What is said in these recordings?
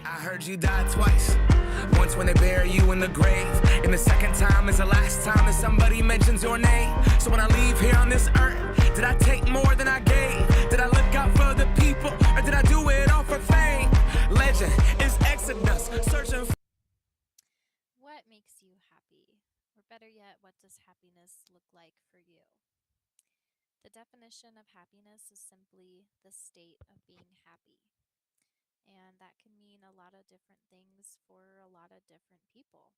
I heard you died twice. Once when they bury you in the grave, and the second time is the last time that somebody mentions your name. So when I leave here on this earth, did I take more than I gave? Did I look out for the people, or did I do it all for fame? Legend is Exodus, searching for... What makes you happy? Or better yet, what does happiness look like for you? The definition of happiness is simply the state of being happy. And that can mean a lot of different things for a lot of different people.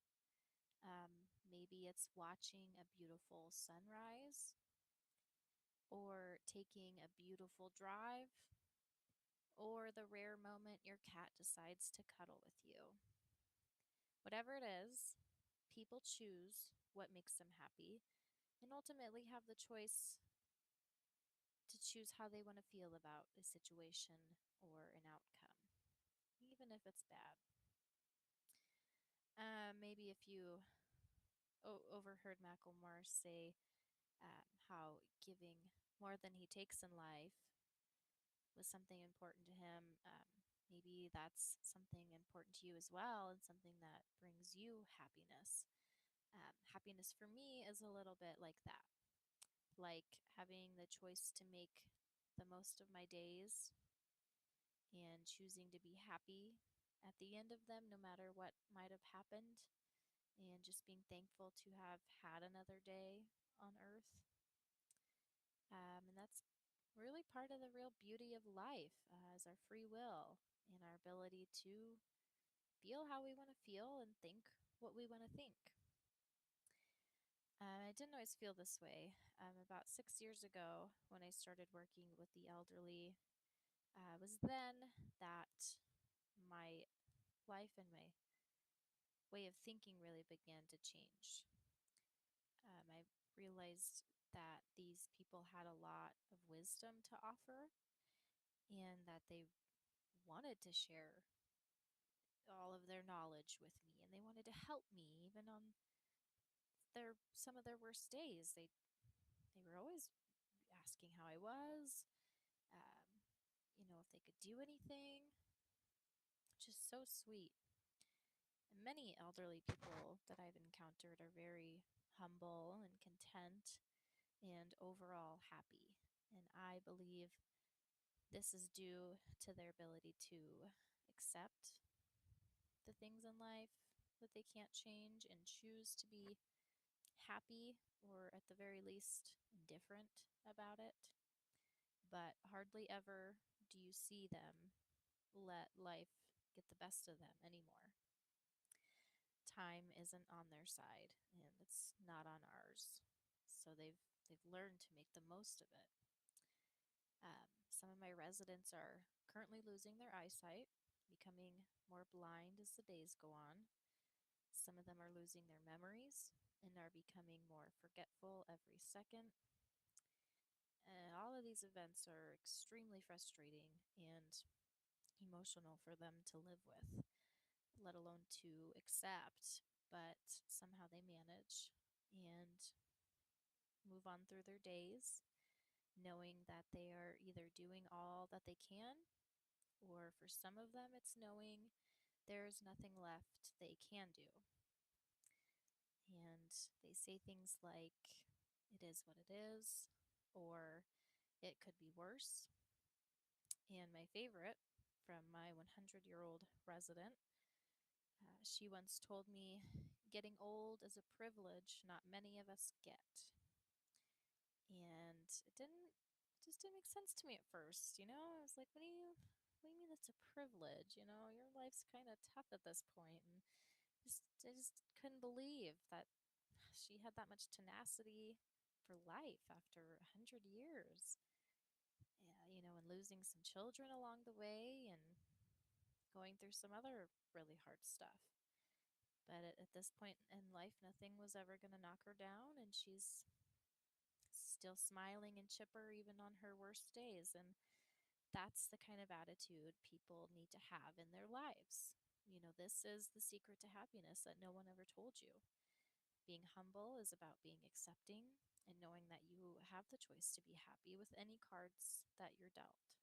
Maybe it's watching a beautiful sunrise, or taking a beautiful drive, or the rare moment your cat decides to cuddle with you. Whatever it is, people choose what makes them happy and ultimately have the choice to choose how they want to feel about a situation or an outcome, even if it's bad. Maybe if you overheard Macklemore say how giving more than he takes in life was something important to him, maybe that's something important to you as well, and something that brings you happiness. Happiness for me is a little bit like that, like having the choice to make the most of my days and choosing to be happy at the end of them, no matter what might have happened, and just being thankful to have had another day on earth. And that's really part of the real beauty of life, is our free will and our ability to feel how we want to feel and think what we want to think. I didn't always feel this way. About 6 years ago, when I started working with the elderly, was then that my life and my way of thinking really began to change. I realized that these people had a lot of wisdom to offer, and that they wanted to share all of their knowledge with me, and they wanted to help me even on some of their worst days. They were always asking how I was, um, if they could do anything. Just so sweet. And many elderly people that I've encountered are very humble and content and overall happy. And I believe this is due to their ability to accept the things in life that they can't change and choose to be happy, or at the very least indifferent about it. But hardly ever do you see them let life get the best of them anymore. Time isn't on their side, and it's not on ours. So they've learned to make the most of it. Some of my residents are currently losing their eyesight, becoming more blind as the days go on. Some of them are losing their memories and are becoming more forgetful every second. And all of these events are extremely frustrating and emotional for them to live with, let alone to accept. But somehow they manage and move on through their days, knowing that they are either doing all that they can, or for some of them, it's knowing there's nothing left they can do. And they say things like, it is what it is, or it could be worse. And my favorite, from my 100-year-old resident, she once told me, getting old is a privilege not many of us get. And it just didn't make sense to me at first. I was like, what do you mean that's a privilege? Your life's kind of tough at this point. And I just couldn't believe that she had that much tenacity for life after 100 years. Yeah, and losing some children along the way, and going through some other really hard stuff. But at this point in life, nothing was ever going to knock her down, and she's still smiling and chipper even on her worst days. And that's the kind of attitude people need to have in their lives. This is the secret to happiness that no one ever told you. Being humble is about being accepting and knowing that you have the choice to be happy with any cards that you're dealt.